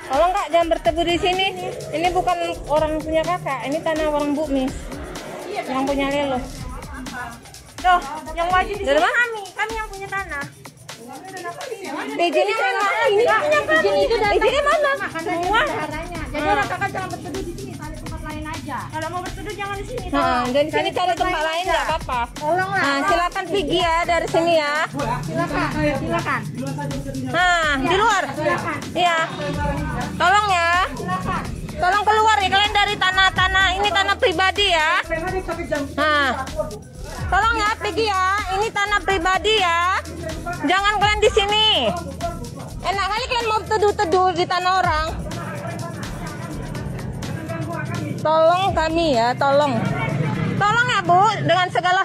Tolong Kak, jangan berteduh di sini. Ini bukan orang punya Kakak, ini tanah orang Bu Mis. Yang punya Lelo. Tuh, yang wajib di sini kami yang punya tanah. Izinnya mana? Ini punya kami. Izinnya mana? Semua. Jadi orang Kakak jangan berteduh di sini, cari tempat lain aja. Kalau mau berteduh jangan di sini. Dan di sini cari tempat lain nggak apa-apa. Tolonglah. Nah, silakan pergi ya dari sini ya. Silakan. Nah, di luar. Iya. Tolong ya. Tolong keluar ya kalian dari tanah-tanah ini, tanah pribadi ya. Nah. Tolong ya pergi ya. Ini tanah pribadi ya. Jangan kalian di sini. Enak kali kalian mau teduh-teduh di tanah orang. Tolong kami ya, tolong. Tolong ya Bu, dengan segala